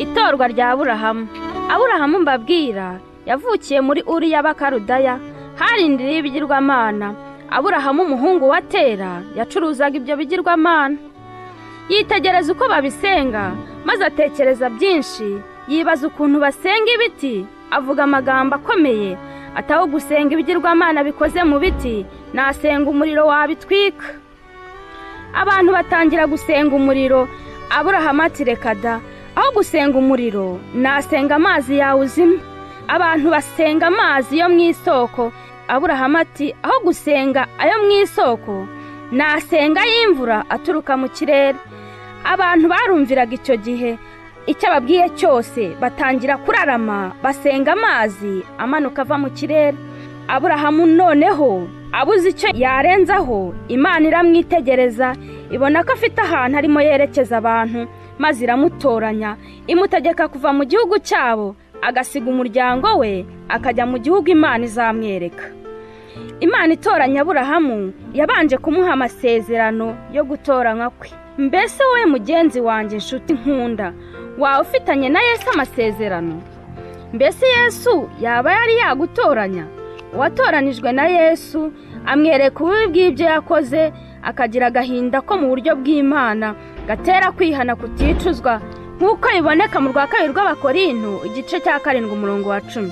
Itorwa rya Aburahamu mbabwira yavukiye muri Uri y'Abakarudaya, harindiriye ibigirwamana. Aburahamu umuhungu wa Tera yacuruzaga ibyo bigirwamana. Yitegereza uko babisenga, maze atekereza byinshi, yibaza ukuntu basenga ibiti, avuga amagambo akomeye, ataho gusenga ibigirwamana bikoze mu biti, nasenga umuriro wabitwika. Abantu batangira gusenga umuriro. Aburahamu ati reka da, aho gusenga umuriro nasenga amazi yawuzimya. Abantu basenga amazi yo mu isoko. Aburahamu ati aho gusenga ayo mu isoko nasenga y'imvura aturuka mu kirere. Abantu barumviraga icyo gihe icyo ababwiye cyose, batangira kurarama basenga amazi amanuka ava mu kirere. Aburahamu noneho abuze icyo yarenzaho, Imana iramwitegereza, ibona ko afite ahantu arimo yerekeza abantu, maze iramutoranya, imutegeka kuva mu gihugu cyabo, agasiga umuryango we akajya mu gihugu Imana izamwereka. Imana itoranya Aburahamu yabanje kumuha amasezerano yo gutoranywa kwe. Mbese wowe mugenzi wanjye, nshuti nkunda, wawe ufitanye na Yesu amasezerano? Mbese Yesu yaba yari yagutoranya? Uwatoranijwe na Yesu amwereka ububi bw'ibyo yakoze, akagira agahinda ko mu buryo bw'Imana gatera kwihana kuticuzwa, nk'uko biboneka mu rwa 2 rw'Abakorinto igice cya 7 umurongo wa 10.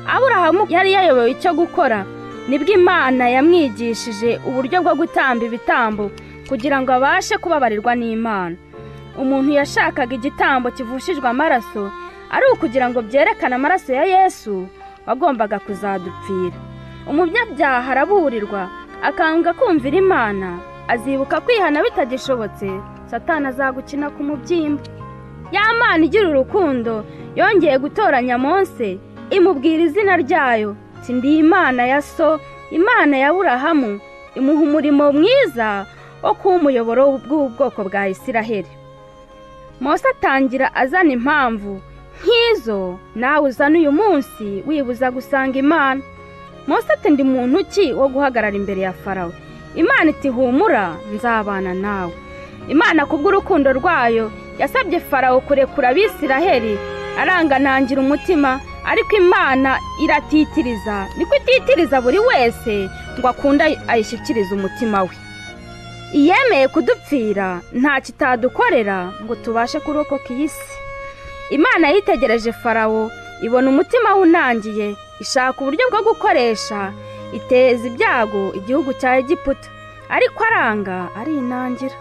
Aburahamu yari yayobewe icyo gukora, nibwo Imana yamwigishije uburyo bwo gutamba ibitambo kugira ngo abashe kubabarirwa n'Imana. Umuntu yashakaga igitambo kivushijwe amaraso ari ukugira ngo byerekane amaraso ya Yesu wagombaga kuzadupfira. Umunyabyaha araburirwa, akanga kumvira Imana, azibuka kwihana bitagishobotse, Satani azagukina ku mubyimba. Ya Mana igira urukundo yongeye gutoranya Mose, imubwira izina ryayo, ati ndi Imana ya so, Imana ya Aburahamu, imuha umurimo mwiza wo kuba umuyoboro w'ubwoko bwa Isiraheli. Mose atangira azana impamvu nk'izo nawe uzana uyu munsi wibuza gusanga Imana. Mose ati ndi muntu ki wo guhagarara imbere ya Farawo? Imana iti humura, nzabana nawe. Imana kubw'urukundo rwayo yasabye Farawo kurekura Abisiraheli, aranganangira umutima, ariko Imana iratitiriza, niko ititiriza buri wese ngo akunda ayishyikiriza umutima we. Iyemeye kudupfira nta kitadukorera ngo tubashe kurokoka iyi si. Imana yitegereje Farawo, ibona umutima unangiye, ishaka uburyo bwo gukoresha, iteza ibyago igihugu cya Egiputa, ariko aranga arinangira.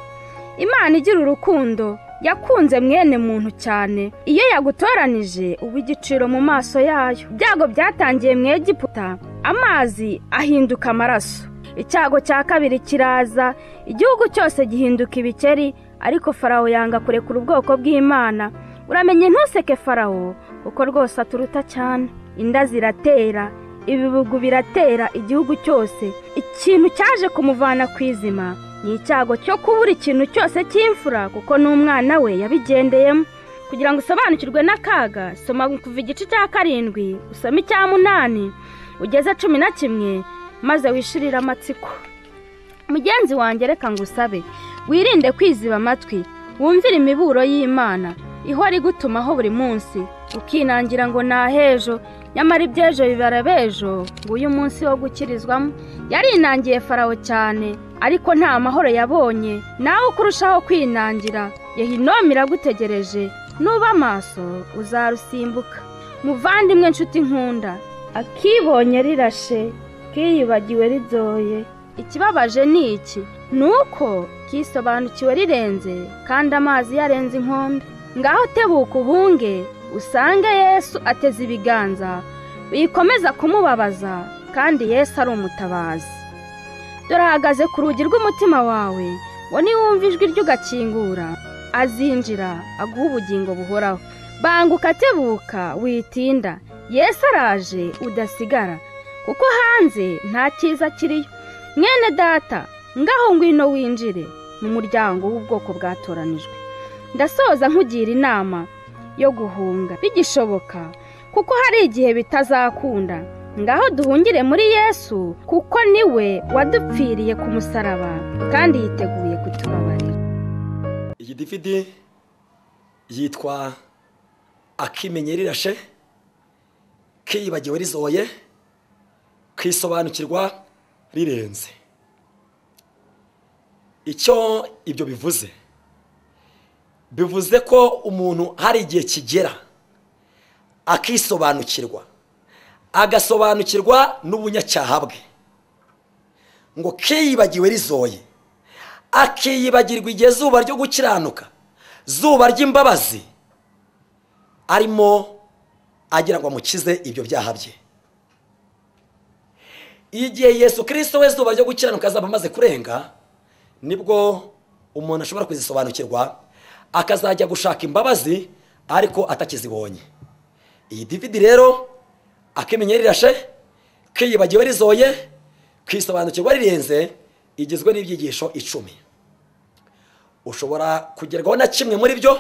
Imana igira urukundo yakunze mwene muntu cyane, iyo yagutoranije uba igiciro mu maso yayo. Ibyago byatangiye mu Egiputa, amazi ahinduka amaraso. Icyago cya kabiri kiraza, igihugu cyose gihinduka ibikeri, ariko Farawo yanga kurekura ubwoko bw'Imana. Uramenye ntuseke Farawo, kuko rwose aturuta cyane. Inda ziratera, ibibugu biratera igihugu cyose. Ikintu cyaje kumuvana kwizima ni icyago cyo kubura ikintu cyose cy'imfura, kuko n'umwana we yabigendeyemo. Kugira ngo usobanukirwe n'akaga, soma kuva igice cya 7 usome icya 8 ugeze 11, maze wishirira amatsiko. Mugenzi wanjye, reka ngusabe wirinde kwiziba amatwi, wumvire imiburo y'Imana ihora igutumaho buri munsi, ukinangira ngo nahejo, nyamara ibyejo bibara bejo, ngo uyu munsi wo gukirizwamo. Yarinangiye Farawo cyane, ariko nta mahoro yabonye. Nawe ukurushaho kwinangira, Yehinomu iragutegereje, nuba amaso uzarusimbuka. Muvandimwe nshuti nkunda, akibonye rirashe, kiyibagiwe rizoye. Ikibabaje ni iki? Nuko kisobanukiwe rirenze, kandi amazi yarenze inkombe. Ngaho tebuka uhunge, usange Yesu ateze ibiganza, wikomeza kumubabaza, kandi Yesu ari umutabazi. Dore ahagaze ku rugi rw'umutima wawe, ngo niwumva ijwi rye ugakingura, azinjira aguha ubugingo buhoraho. Banguka tebuka, witinda, Yesu araje udasigara, kuko hanze nta cyiza kiriyo. Mwene data, ngaho ngwino winjire mu muryango w'ubwoko bwatoranijwe. Ndasoza nkugira inama yo guhunga bigishoboka, kuko hari igihe bitazakunda. Ngaho duhungire muri Yesu, kuko niwe wadupfiriye ku musaraba kandi yiteguye kutubabarira. Iyi DVD yitwa akimenya rirashe, kiyibagiwe rizoye, kisobanukirwa rirenze. Icyo ibyo bivuze ko umuntu hari igihe kigera akisobanukirwa, agasobanukirwa n'ubunyacyaha bwe, ngo kiyibagiwe rizoye, akiyibagirwa igihe zuba ryo gukiranuka, zuba ry'imbabazi arimo agira ngo amukize ibyo byaha bye. Igihe Yesu Kristo we zuba ryo gukiranuka azaba amaze kurenga, nibwo umuntu ashobora kuzisobanukirwa akazajya gushaka imbabazi ariko atakizibonye. Iyi David rero akimenya rirashe, kiyibagiwe rizoye, kwisobanukirwa rirenze, igizwe n'ibyigisho 10. Ushobora kugerwaho na kimwe muri byo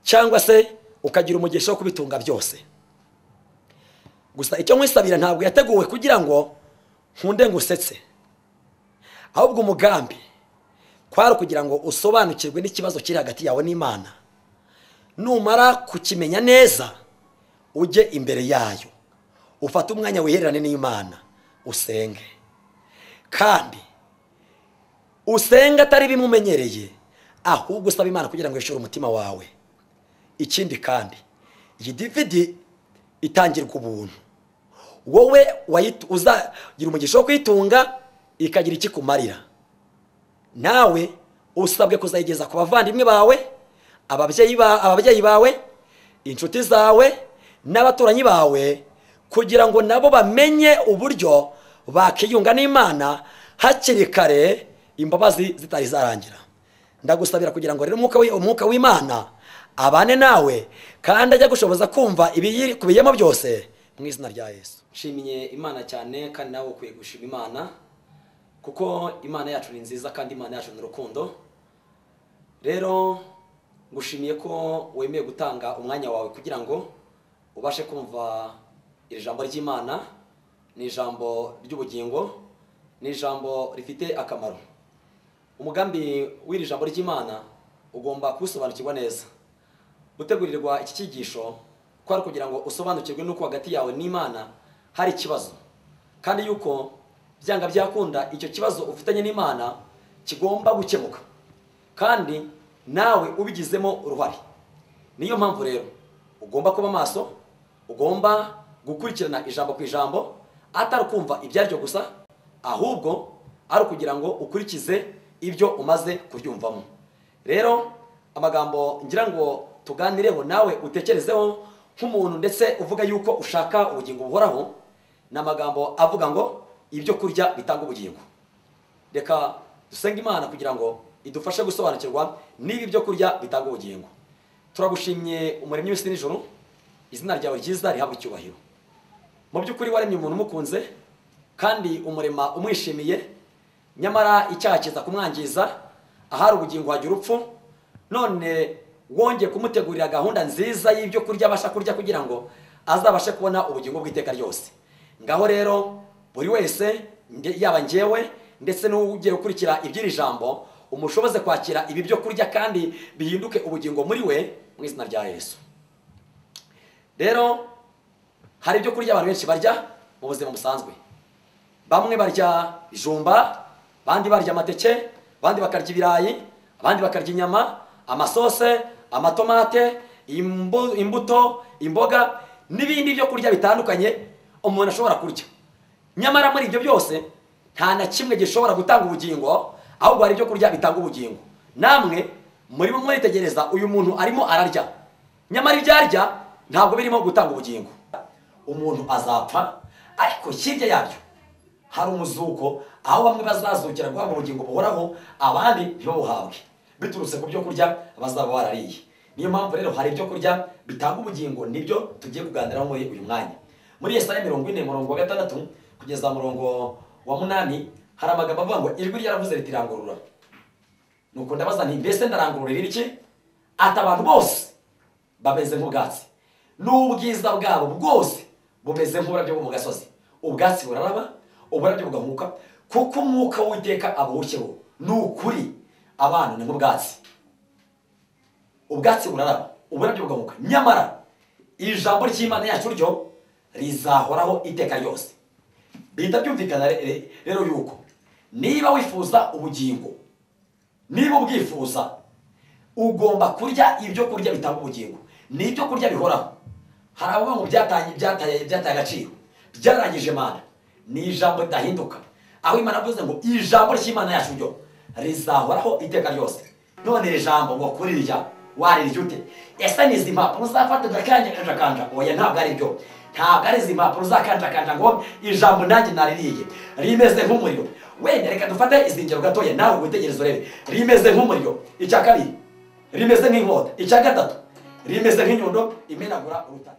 cyangwa se ukagira umugisha wo kubitunga byose. Gusa icyo nkwisabira ntabwo yateguwe kugira ngo nkunde ngusetse, ahubwo umugambi kwari kugira ngo usobanukirwe n'ikibazo kiri hagati yawe n'Imana. Numara kukimenya neza, ujye imbere yayo, ufate umwanya wihererane n'Imana, usenge. Kandi usenga atari bimumenyereye, ahubwo usaba Imana kugira ngo yishure umutima wawe. Ikindi kandi iyi David itangirwa ubuntu, wowe uzagira umugisha wo kwitunga ikagira ikikumarira. Nawe usabwe kuzayigeza ku bavandimwe bawe, ababyeyi bawe, inshuti zawe n'abaturanyi bawe, kugira ngo nabo bamenye uburyo bakiyunga n'Imana hakiri kare, imbabazi zitari zarangira. Ndagusabira kugira ngo rero umwuka w'Imana abane nawe kandi ajya gushoboza kumva ibiyikubiyemo byose mu izina rya Yesu. Nshimiye Imana cyane, kandi nawe ukwiye gushima Imana, kuko Imana yacu ni nziza kandi Imana yacu ni urukundo. Rero ngushimiye ko wemeye gutanga umwanya wawe kugira ngo ubashe kumva iri jambo ry'Imana. Ni ijambo ry'ubugingo, ni ijambo rifite akamaro. Umugambi w'iri jambo ry'Imana ugomba kusobanukirwa neza. Utegurirwa iki cyigisho kwari kugira ngo usobanukirwe nuko hagati yawe n'Imana hari ikibazo, kandi yuko byanga byakunda icyo kibazo ufitanye n'Imana kigomba gukemuka, kandi nawe ubigizemo uruhare. Niyo mpamvu rero ugomba kuba maso, ugomba gukurikirana ijambo ku ijambo, atari kumva ibyaryo gusa, ahubwo ari kugira ngo ukurikize ibyo umaze kuryumvamo. Rero amagambo ngira ngo tuganireho nawe utekerezeho nk'umuntu ndetse uvuga yuko ushaka ubugingo buhoraho, n'amagambo avuga ngo ibyo kurya bitanga ubugingo. Reka dusenge Imana kugira ngo idufashe gusobanukirwa niba ibyo kurya bitanga ubugingo. Turagushimye umuremyi w'isi n'ijuru, izina ryawe ryiza rihabwa icyubahiro. Mu by'ukuri waremye umuntu umukunze kandi umurema umwishimiye, nyamara icyaha kiza kumwangiza, ahari ubugingo hagira urupfu. None wongeye kumutegurira gahunda nziza y'ibyo kurya abasha kurya kugira ngo azabashe kubona ubugingo bw'iteka ryose. Ngaho rero buri wese, yaba njyewe ndetse n'ugiye gukurikira iby'iri jambo, umushoboze kwakira ibi byo kurya kandi bihinduke ubugingo muri we mu izina rya Yesu. Rero hari ibyo kurya abantu benshi barya mu buzima busanzwe. Bamwe barya bijumba, abandi barya amateke, abandi bakarya ibirayi, abandi bakarya inyama, amasose, amatomate, imbuto, imboga n'ibindi byo kurya bitandukanye umuntu ashobora kurya. Nyamara muri ibyo byose nta na kimwe gishobora gutanga ubugingo, ahubwo hari ibyo kurya bitanga ubugingo. Namwe muri mwitegereza uyu muntu arimo ararya, nyamara ibyo arya ntabwo birimo gutanga ubugingo. Umuntu azapfa, ariko hirya yabyo hari umuzuko, aho bamwe bazazukira guhabwa ubugingo buhoraho, abandi ntibabuhabwe biturutse ku byo kurya bazaba barariye. Niyo mpamvu rero hari ibyo kurya bitanga ubugingo, nibyo tugiye kuganiraho muri uyu mwanya. Muri Yesaya 40 murongo wa 6 kugeza murongo wa 8 hari amagambo avuga ngo ijwi ryaravuze riti rangurura. Nuko ndabaza nti mbese ndarangururira iki? Ati abantu bose bameze nk'ubwatsi, n'ubwiza bwabo bwose bumeze nk'uburabyo bwo mu gasozi. Ubwatsi buraraba, uburabyo bugahuka, kuko umwuka w'Uwiteka abuhushyeho. Ni ukuri abantu ni nk'ubwatsi. Ubwatsi buraraba, uburabyo bugahuka, nyamara ijambo ry'Imana yacu ryo rizahoraho iteka ryose. Bihita byumvikana rero yuko niba wifuza ubugingo, niba ubwifuza, ugomba kurya ibyo kurya bitanga ubugingo. Ni ibyo kurya bihoraho. Hari abo ngo byataye agaciro, byarangije Imana. Ni ijambo ridahinduka, aho Imana avuze ngo ijambo ry'Imana yacu ryo rizahoraho iteka ryose. None iri jambo ngo kurirya warirya ute? Ese ni izi mpapuro uzafata ugakanjakanja? Oya, ntabwo ari byo. Ntabwo ari izi mpapuro uzakanjakanja ngo ijambo nanjye naririye. Rimeze nk'umuriro. Wenda reka dufate izi ngero gatoya nawe witegereze urebe. Rimeze nk'umuriro. Icya kabiri, rimeze nk'inkota. Icya gatatu, rimeze nk'inyundo imenagura urutare.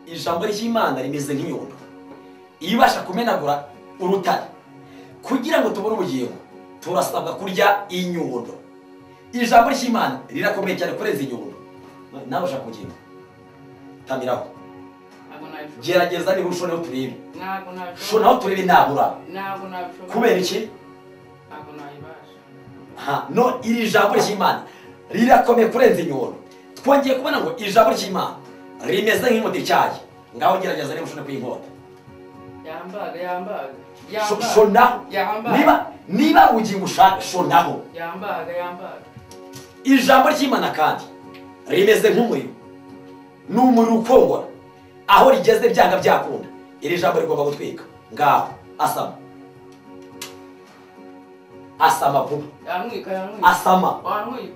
Ijambo ry'Imana rimeze nk'inyundo ibasha kumenagura urutare. Kugira ngo tubone ubugingo turasabwa kurya inyundo. Ijambo ry'Imana rirakomeye cyane kurenza inyundo. Nawe ushaka ubugingo, tamiraho, gerageza niba ushoneho turebe. Shonaho turebe nabura. Kubera iki? No, iri jambo ry'Imana rirakomeye kurenza inyundo. Twongeye kubona ngo ijambo ry'Imana rimeze nk'inkota ityaye. Ngaho gerageza niba ushone kuyinkota. Yambaga. Shonaho. Niba ubugingo ushaka, shonaho. Yambaga. Ijambo ry'Imana kandi rimeze nk'umuriro. Ni umuriro ukongora. Aho rigeze byanga byakunda. Iri jambo rigomba gutwika. Ngaho asama. Asama vuba.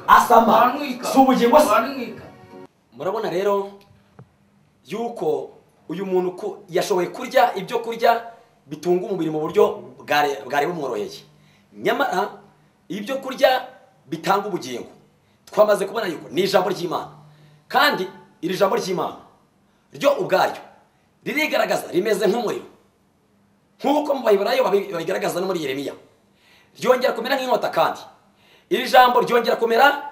Asama. Si ubugingo se. Murabona rero yuko uyu muntu yashoboye kurya ibyo kurya bitunga umubiri mu buryo bwari bumworoheye. Nyamara ibyo kurya bitanga ubugingo twamaze kubona yuko ni ijambo ry'Imana. Kandi iri jambo ry'Imana ryo ubwaryo ririgaragaza rimeze nk'umuriro, nk'uko mu Baheburayo babigaragaza no muri Yeremiya. Ryongera kumera nk'inkota, kandi iri jambo ryongera kumera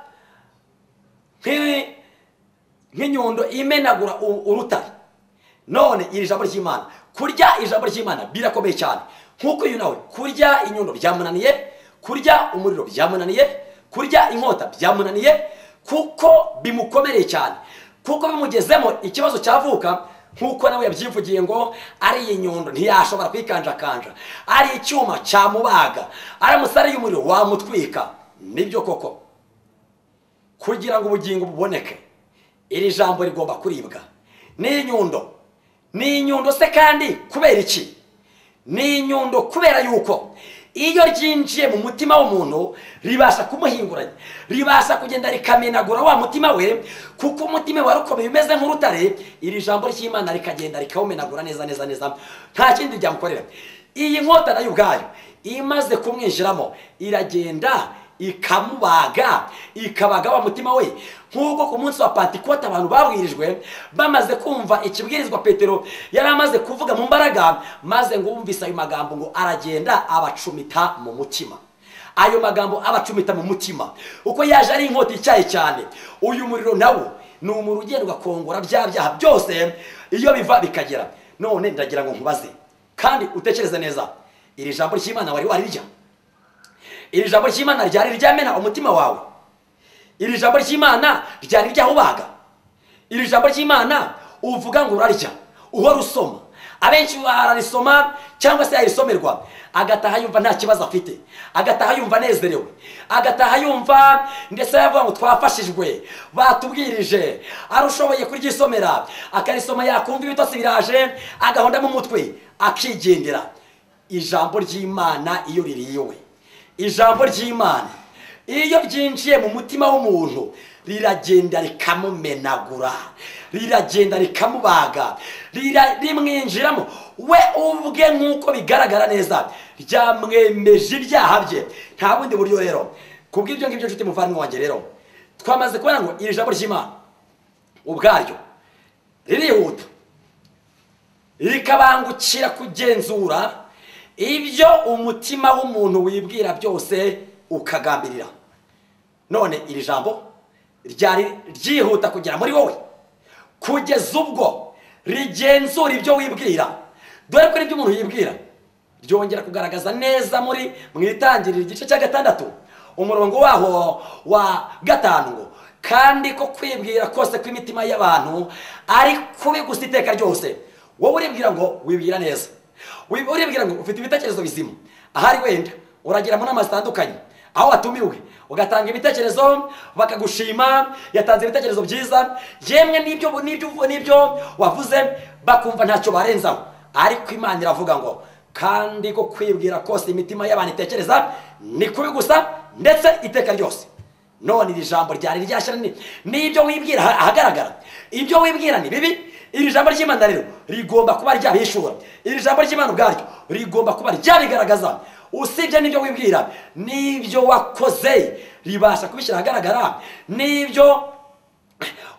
nk'inyundo imenagura urutare. None iri jambo ry'Imana, kurya ijambo ry'Imana birakomeye cyane. Nk'uko uyu nawe kurya inyundo byamunaniye, kurya umuriro byamunaniye, kurya inkota byamunaniye, kuko bimukomereye cyane, kuko bimugezemo ikibazo cyavuka. Nk'uko nawe yabyivugiye ngo ari inyundo ntiyashobora kwikanjakanja, ari icyuma cyamubaga, ari umusare y'umuriro wamutwika. Nibyo koko, kugira ngo ubugingo buboneke iri jambo rigomba kuribwa. Ni inyundo se kandi kubera iki? Ni inyundo kubera yuko iyo ryinjiye mu mutima w'umuntu ribasha kumuhinguranya, ribasha kugenda rikamenagura wa mutima we, kuko umutima warukomeye umeze nk'urutare. Iri jambo ry'Imana rikagenda rikawumenagura neza, nta kindi ryamukorera. Iyi nkota nayo ubwayo imaze kumwinjiramo iragenda ikamubaga, ikabaga wa mutima we. Nk'uko ku munsi wa Pentekote abantu babwirijwe bamaze kumva ikibwirizwa Petero yari amaze kuvuga mu mbaraga, maze ngo bumvise ayo magambo ngo aragenda abacumita mu mutima. Ayo magambo abacumita mu mutima uko yaje ari inkota icyaye cyane. Uyu muriro nawo ni umuriro ugenda ugakongora bya byaha byose iyo biva bikagera. None ndagira ngo nkubaze kandi utekereze neza, iri jambo ry'Imana wari warirya? Iri jambo ry'Imana ryari ryamena umutima wawe? Iri jambo ry'Imana ryari ryahubaga? Iri jambo ry'Imana uvuga ngo urarya, uhora usoma. Abenshi bararisoma cyangwa se yarisomerwa agataha yumva nta kibazo afite, agataha yumva nezerewe, agataha yumva ndetse yavuga ngo twafashijwe, batubwirije, arushoboye kuryisomera, akarisoma yakumva ibitotsi biraje, agahonda mu mutwe akigendera. Ijambo ry'Imana iyo ririwe, ijambo ry'Imana iyo ryinjiye mu mutima w'umuntu riragenda rikamumenagura, riragenda rikamubaga, rimwinjiramo we ubwe. Nk'uko bigaragara neza ryamwemeje ibyaha bye. Nta bundi buryo rero. Kubw'ibyo ngibyo nshuti muvandimwe wanjye, rero twamaze kubona ngo iri jambo ry'Imana ubwaryo ririhuta rikabangukira kugenzura ibyo umutima w'umuntu wibwira byose ukagambirira. None iri jambo ryari ryihuta kugera muri wowe kugeza ubwo rigenzura ibyo wibwira. Dore ko ibyo umuntu yibwira ryongera kugaragaza neza mu itangiriro igice cya 6 umurongo waho wa 5 ngo kandi ko kwibwira kose kw'imitima y'abantu ari kubi gusa iteka ryose. Wowe uribwira ngo wibwira neza, uribwira ngo ufite ibitekerezo bizima, ahari wenda uragira mu nama zitandukanye aho watumiwe ugatanga ibitekerezo bakagushima, yatanze ibitekerezo byiza, yemwe n'ibyo wavuze bakumva ntacyo barenzaho, ariko Imana iravuga ngo kandi ko kwibwira kose imitima y'abantu itekereza ni kubi gusa ndetse iteka ryose. None iri jambo ryari ryashyira n'ibyo wibwira ahagaragara, ibyo wibwira ni bibi. Iri jambo ry'Imana rero rigomba kuba ryabishura, iri jambo ry'Imana ubwaryo rigomba kuba ryabigaragaza. Usibye n'ibyo wibwira, n'ibyo wakoze ribasha kubishyira ahagaragara, n'ibyo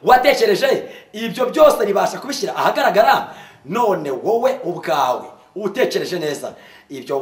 watekereje ibyo byose ribasha kubishyira ahagaragara. None wowe ubwawe utekereje neza ibyo